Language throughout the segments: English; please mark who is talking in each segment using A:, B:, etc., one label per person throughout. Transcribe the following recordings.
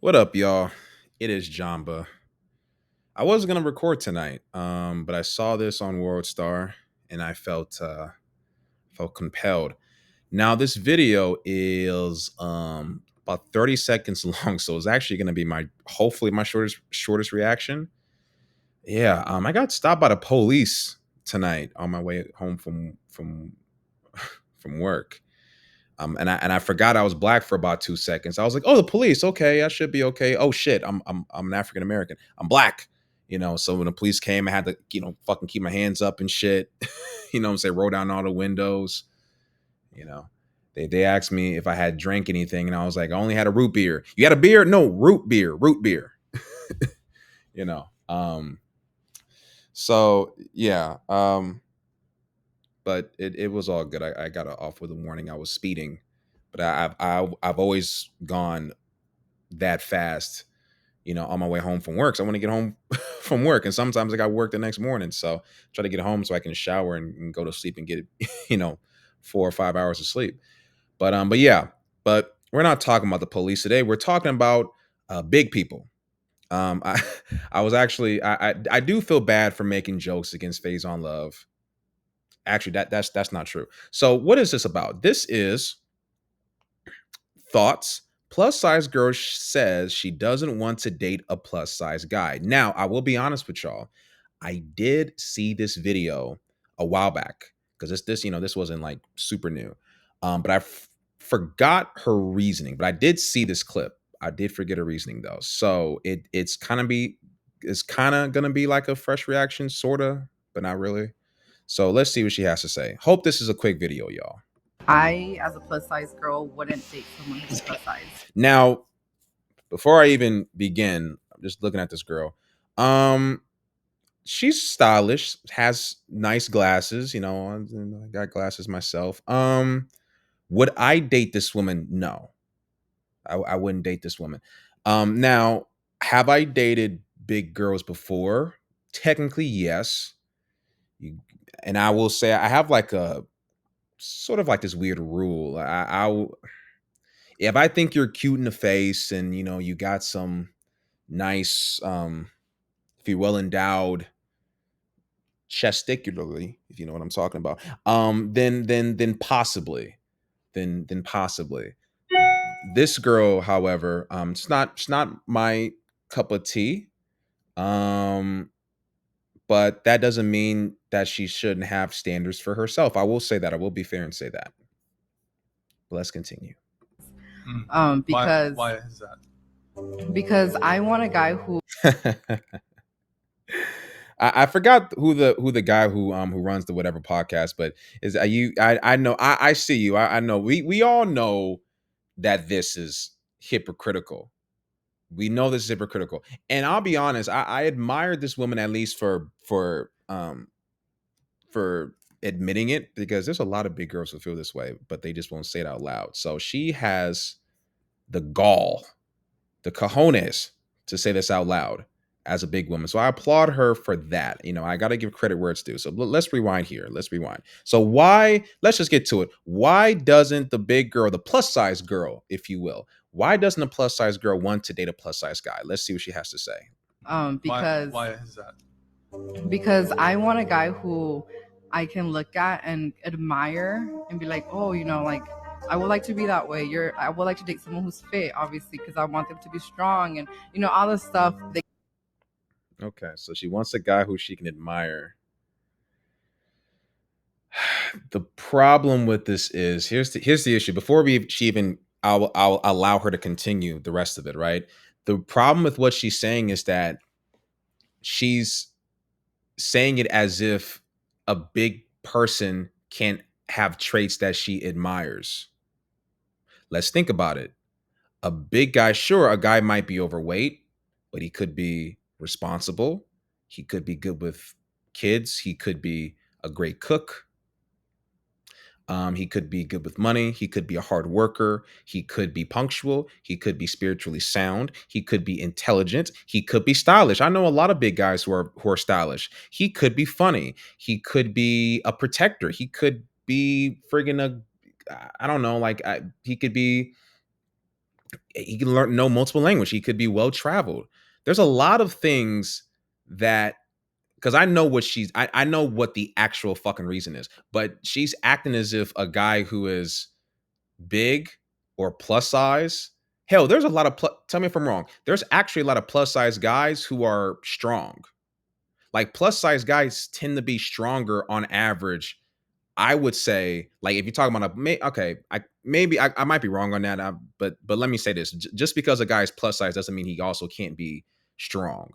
A: What up, y'all? It is Jamba. I was gonna record tonight, but I saw this on World Star and I felt compelled. Now, this video is about 30 seconds long, so it's actually gonna be my hopefully my shortest reaction. Yeah, I got stopped by the police tonight on my way home from work. And I forgot I was black for about 2 seconds. I was like, "Oh, the police. Okay, I should be okay. Oh shit, I'm an African American. I'm black." So when the police came, I had to fucking keep my hands up and shit. Say roll down all the windows. You know, they asked me if I had drank anything, and I was like, "I only had a root beer." You had a beer? No, root beer. you know. So yeah. But it was all good. I got off with a warning. I was speeding, but I've always gone that fast, on my way home from work. So I want to get home from work, and sometimes I got work the next morning. So try to get home so I can shower and go to sleep and get you know 4 or 5 hours of sleep. But yeah, but we're not talking about the police today. We're talking about big people. I I was actually I do feel bad for making jokes against Phase on Love. Actually, that's not true. So what is this about? This is thoughts. Plus size girl says she doesn't want to date a plus size guy. Now, I will be honest with y'all. I did see this video a while back because this wasn't like super new. But forgot her reasoning. But I did see this clip. I did forget her reasoning though. So it's kind of gonna be like a fresh reaction, sorta, but not really. So let's see what she has to say. Hope this is a quick video, y'all.
B: I, as a plus size girl, wouldn't date someone who's plus size.
A: Now, before I even begin, I'm just looking at this girl. Um, she's stylish, has nice glasses. I got glasses myself. Would I date this woman? No, I wouldn't date this woman. Now, have I dated big girls before? Technically, yes. You, and I will say I have like a sort of like this weird rule. If I think you're cute in the face and you got some nice, if you're well endowed chesticularly, if you know what I'm talking about, then possibly, then possibly. This girl, however, it's not my cup of tea. Um, but that doesn't mean that she shouldn't have standards for herself. I will say that. I will be fair and say that. But let's continue.
B: Because
C: Why is that?
B: because I want a guy who
A: I forgot who the guy who runs the whatever podcast, but is you I know I see you. I know we all know that this is hypocritical. We know this is hypocritical. And I'll be honest, I admired this woman at least for admitting it, because there's a lot of big girls who feel this way, but they just won't say it out loud. So she has the gall, the cojones to say this out loud as a big woman. So I applaud her for that. I got to give credit where it's due. So let's rewind here. Let's rewind. So let's just get to it. Why doesn't the big girl, the plus size girl, if you will, why doesn't a plus size girl want to date a plus size guy? Let's see what she has to say.
B: because
C: Why is that?
B: because I want a guy who I can look at and admire and be like, oh, like I would like to be that way. I would like to date someone who's fit, obviously, because I want them to be strong and all this stuff.
A: Okay, so she wants a guy who she can admire. The problem with this is here's the issue. Before she even I'll allow her to continue the rest of it, right? The problem with what she's saying is that she's saying it as if a big person can't have traits that she admires. Let's think about it. A big guy, sure, a guy might be overweight, but he could be responsible. He could be good with kids. He could be a great cook. He could be good with money. He could be a hard worker. He could be punctual. He could be spiritually sound. He could be intelligent. He could be stylish. I know a lot of big guys who are stylish. He could be funny. He could be a protector. He could be friggin' I don't know, like he could be He can know multiple language. He could be well traveled. There's a lot of things that, because I know what I know what the actual fucking reason is, but she's acting as if a guy who is big or plus size. Hell, there's a lot of tell me if I'm wrong. There's actually a lot of plus size guys who are strong. Like plus size guys tend to be stronger on average. I would say, like, if you're talking about okay, I might be wrong on that, but let me say this: just because a guy's plus size doesn't mean he also can't be strong.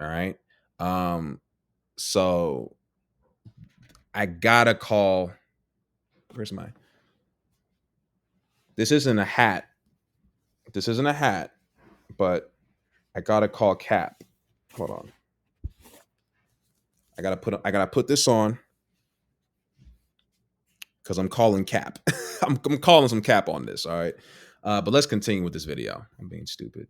A: All right. So I gotta call. Where's my? This isn't a hat. This isn't a hat, but I gotta call Cap. Hold on. I gotta put this on because I'm calling Cap. I'm calling some Cap on this. All right. But let's continue with this video. I'm being stupid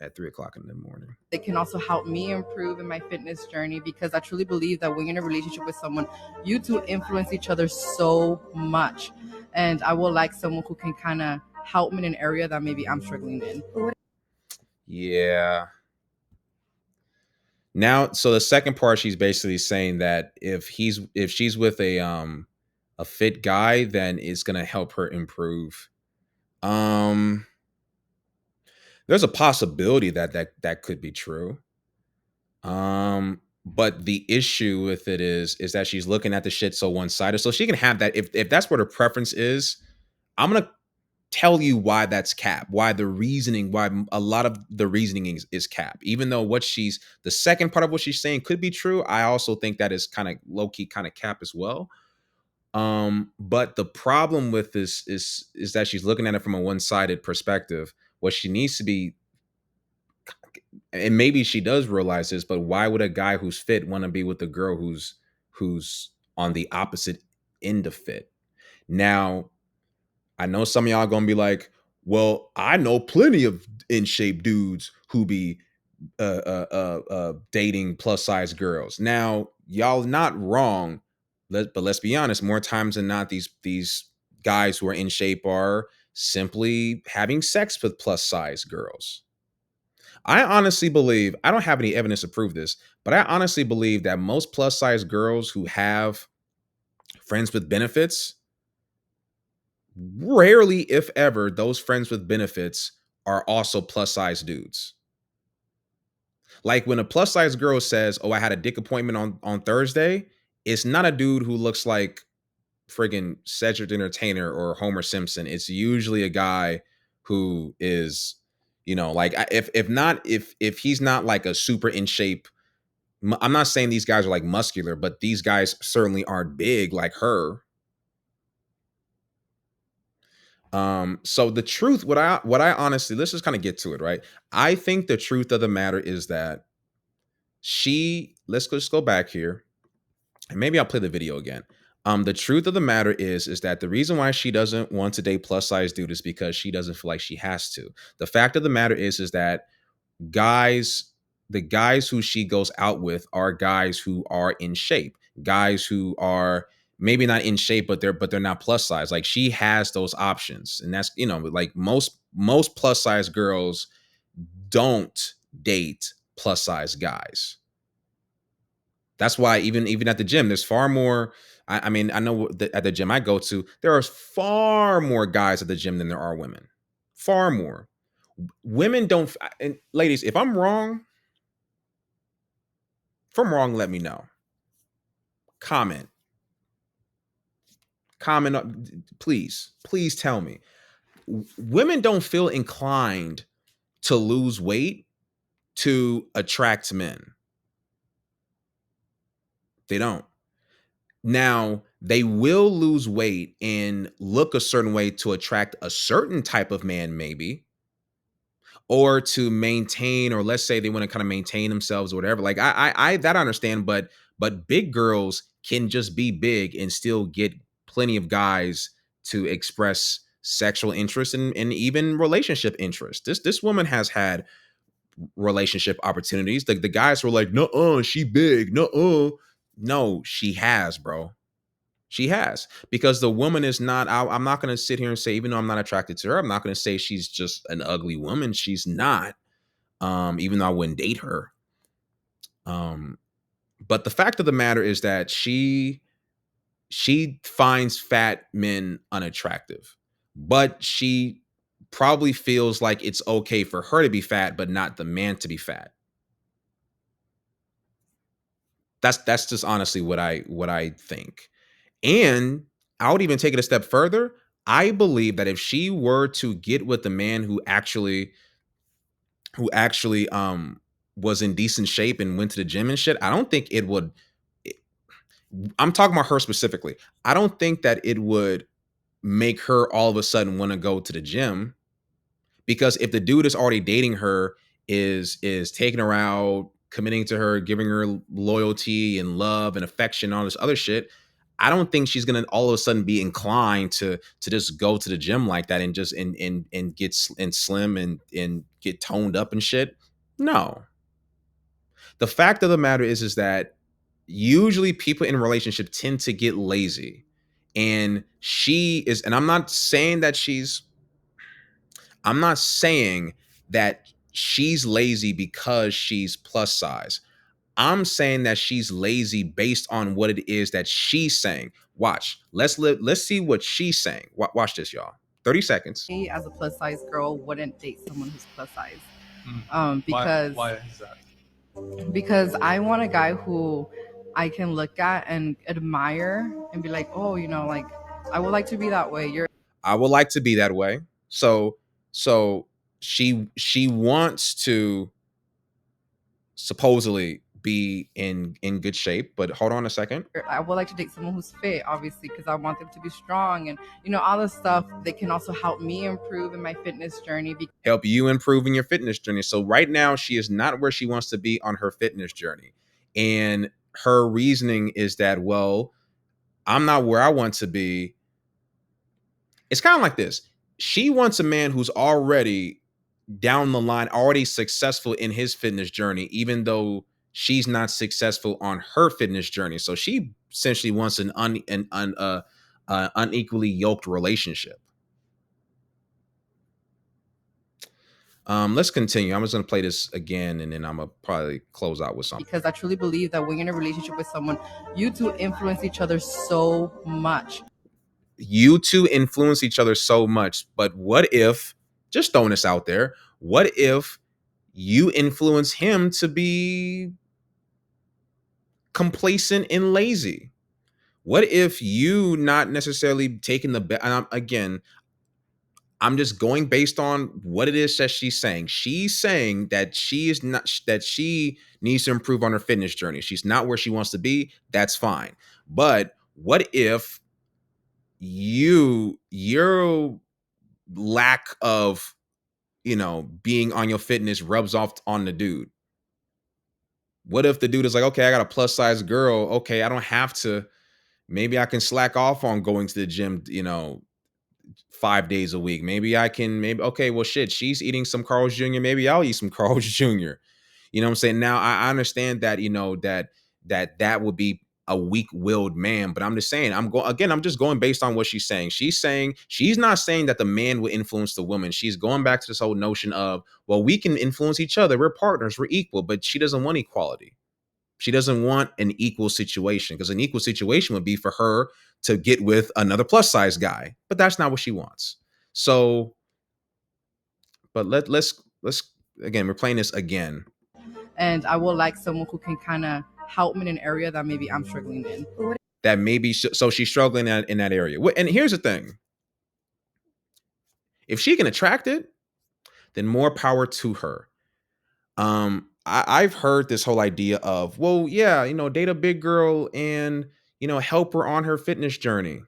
A: at 3 o'clock in the morning.
B: It can also help me improve in my fitness journey, because I truly believe that when you're in a relationship with someone, you two influence each other so much. And I will like someone who can kind of help me in an area that maybe I'm struggling in.
A: Yeah. Now, so the second part, she's basically saying that if she's with a fit guy, then it's gonna help her improve. Um, there's a possibility that that could be true. But the issue with it is that she's looking at the shit so one sided. So she can have that if that's what her preference is. I'm gonna tell you why that's cap, why the reasoning, why a lot of the reasoning is cap. Even though what she's the second part of what she's saying could be true, I also think that is kind of low key, kind of cap as well. But the problem with this is that she's looking at it from a one sided perspective. What she needs to be, and maybe she does realize this, but why would a guy who's fit want to be with a girl who's on the opposite end of fit? Now, I know some of y'all gonna be like, well, I know plenty of in shape dudes who be dating plus size girls. Now, y'all not wrong, but let's be honest. More times than not, these guys who are in shape are simply having sex with plus size girls. I honestly believe, I don't have any evidence to prove this, but I honestly believe that most plus size girls who have friends with benefits, rarely, if ever, those friends with benefits are also plus size dudes. Like when a plus size girl says, "Oh, I had a dick appointment on Thursday," it's not a dude who looks like friggin' Cedric the Entertainer or Homer Simpson. It's usually a guy who is, like if he's not like a super in shape. I'm not saying these guys are like muscular, but these guys certainly aren't big like her. So the truth, what I honestly, let's just kind of get to it, right? I think the truth of the matter is that let's just go back here and maybe I'll play the video again. The truth of the matter is that the reason why she doesn't want to date plus size dude is because she doesn't feel like she has to. The fact of the matter is that guys, the guys who she goes out with are guys who are in shape, guys who are maybe not in shape, but they're not plus size. Like she has those options, and that's like most plus size girls don't date plus size guys. That's why even at the gym, there's far more. I mean, I know at the gym I go to, there are far more guys at the gym than there are women. Far more. Women don't. And ladies, if I'm wrong, let me know. Comment. Please tell me. Women don't feel inclined to lose weight to attract men. They don't. Now, they will lose weight and look a certain way to attract a certain type of man, maybe, or to maintain, or let's say they want to kind of maintain themselves or whatever. Like I that I understand, but big girls can just be big and still get plenty of guys to express sexual interest and even relationship interest. This woman has had relationship opportunities. The guys were like, no, she big, no, she has, bro. She has, because the woman is not. I'm not going to sit here and say, even though I'm not attracted to her, I'm not going to say she's just an ugly woman. She's not. Even though I wouldn't date her. Um, but the fact of the matter is that she finds fat men unattractive, but she probably feels like it's okay for her to be fat, but not the man to be fat. That's just honestly what I think. And I would even take it a step further. I believe that if she were to get with the man who actually was in decent shape and went to the gym and shit, I don't think it would. I'm talking about her specifically. I don't think that it would make her all of a sudden want to go to the gym, because if the dude is already dating her, is taking her out, committing to her, giving her loyalty and love and affection, all this other shit, I don't think she's gonna all of a sudden be inclined to just go to the gym like that and just and get and slim and get toned up and shit. No. The fact of the matter is that usually people in a relationship tend to get lazy. And she is, and I'm not saying that she's lazy because she's plus size. I'm saying that she's lazy based on what it is that she's saying. Watch. Let's see what she's saying. Watch this, y'all. 30 seconds.
B: Me as a plus size girl wouldn't date someone who's plus size.
C: Why is that?
B: Because I want a guy who I can look at and admire and be like, oh, like I would like to be that way.
A: I would like to be that way. So she wants to supposedly be in good shape, but hold on a second.
B: I would like to date someone who's fit, obviously, because I want them to be strong and all this stuff. They can also help me improve in my fitness journey.
A: Help you improve in your fitness journey. So right now she is not where she wants to be on her fitness journey. And her reasoning is that, well, I'm not where I want to be. It's kind of like this. She wants a man who's already down the line, already successful in his fitness journey, even though she's not successful on her fitness journey. So she essentially wants an unequally yoked relationship. Let's continue. I'm just gonna play this again, and then I'm gonna probably close out with something.
B: Because I truly believe that when you're in a relationship with someone, you two influence each other so much.
A: You two influence each other so much, but what if, just throwing this out there, what if you influence him to be complacent and lazy? What if you not necessarily taking the bet? Again, I'm just going based on what it is that she's saying. She's saying that she needs to improve on her fitness journey. She's not where she wants to be. That's fine. But what if your lack of being on your fitness rubs off on the dude? What if the dude is like, okay, I got a plus size girl. Okay, I don't have to. Maybe I can slack off on going to the gym, 5 days a week. Maybe I can, okay, well, shit, she's eating some Carl's Jr. Maybe I'll eat some Carl's Jr. You know what I'm saying? Now, I understand that, that would be a weak-willed man, but I'm just saying, I'm just going based on what she's saying. She's not saying that the man will influence the woman. She's going back to this whole notion of, well, we can influence each other. We're partners. We're equal, but she doesn't want equality. She doesn't want an equal situation, because an equal situation would be for her to get with another plus size guy, but that's not what she wants. So, but let's again, we're playing this again.
B: And I would like someone who can kind of help me in an area that maybe I'm struggling in.
A: That maybe so she's struggling in that area. And here's the thing: if she can attract it, then more power to her. I've heard this whole idea of, well, yeah, date a big girl and help her on her fitness journey.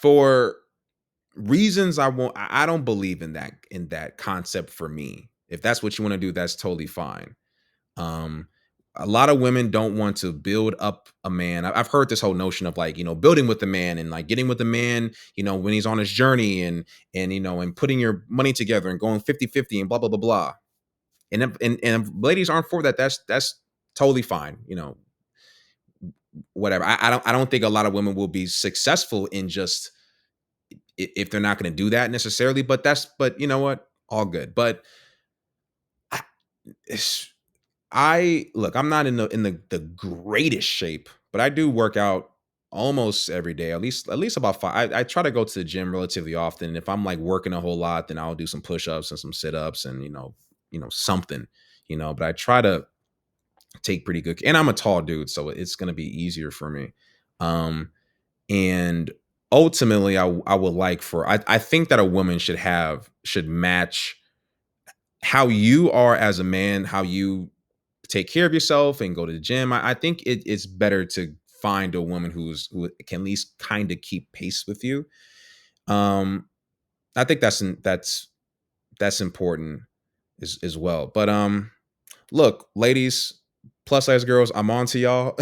A: For reasons I don't believe in that concept for me. If that's what you want to do, that's totally fine. Um, a lot of women don't want to build up a man. I've heard this whole notion of like, building with the man and like getting with the man, when he's on his journey and putting your money together and going 50-50 and blah, blah, blah, blah. And if ladies aren't for that, that's totally fine. Whatever. I don't think a lot of women will be successful in just if they're not going to do that necessarily. But you know what? All good. But I, I look. I'm not in the greatest shape, but I do work out almost every day. At least about 5. I try to go to the gym relatively often. If I'm like working a whole lot, then I'll do some push-ups and some sit-ups and something. But I try to take pretty good. And I'm a tall dude, so it's gonna be easier for me. And ultimately, I would like for I think that a woman should match how you are as a man, how you take care of yourself and go to the gym. I think it's better to find a woman who can at least kind of keep pace with you. Um, I think that's important as well. But look, ladies, plus size girls, I'm on to y'all.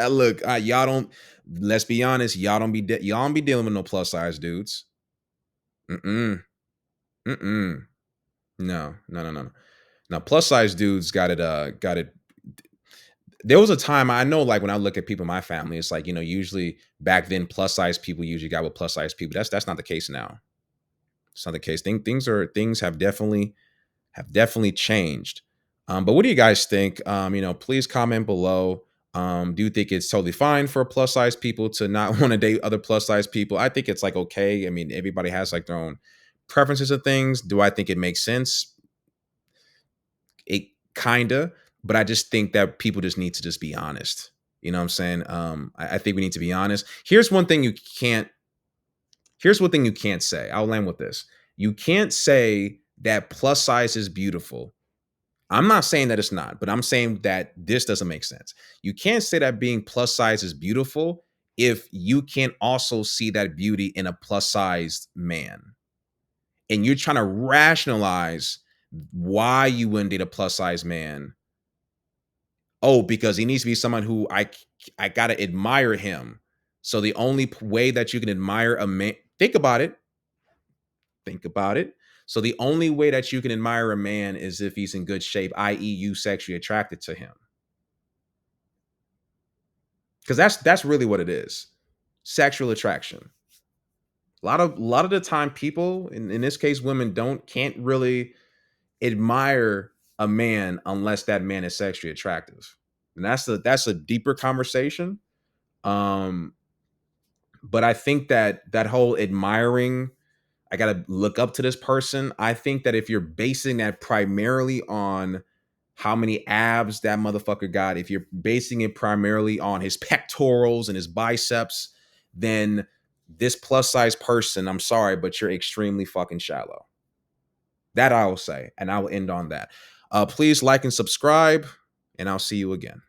A: Look, y'all don't. Let's be honest, y'all don't be dealing with no plus size dudes. Mm mm. No, no, no, no. Now, plus size dudes got it. Got it. There was a time I know, like when I look at people in my family, it's like usually back then, plus size people usually got with plus size people. That's not the case now. It's not the case. Things have definitely changed. But what do you guys think? Please comment below. Do you think it's totally fine for plus size people to not want to date other plus size people? I think it's like okay. I mean, everybody has like their own preferences of things. Do I think it makes sense? It kinda, but I just think that people just need to just be honest. You know what I'm saying? I think we need to be honest. Here's one thing you can't say. I'll land with this. You can't say that plus size is beautiful. I'm not saying that it's not, but I'm saying that this doesn't make sense. You can't say that being plus size is beautiful if you can't also see that beauty in a plus sized man. And you're trying to rationalize why you wouldn't date a plus size man. Oh, because he needs to be someone who I gotta admire him. So the only way that you can admire a man, think about it. Think about it. So the only way that you can admire a man is if he's in good shape, i.e., you sexually attracted to him. Because that's really what it is. Sexual attraction. A lot of the time, people, in this case, women can't really admire a man unless that man is sexually attractive. And that's a deeper conversation. Um, but I think that whole admiring, I gotta look up to this person. I think that if you're basing that primarily on how many abs that motherfucker got, if you're basing it primarily on his pectorals and his biceps, then this plus size person, I'm sorry, but you're extremely fucking shallow. That I will say, and I will end on that. Please like and subscribe, and I'll see you again.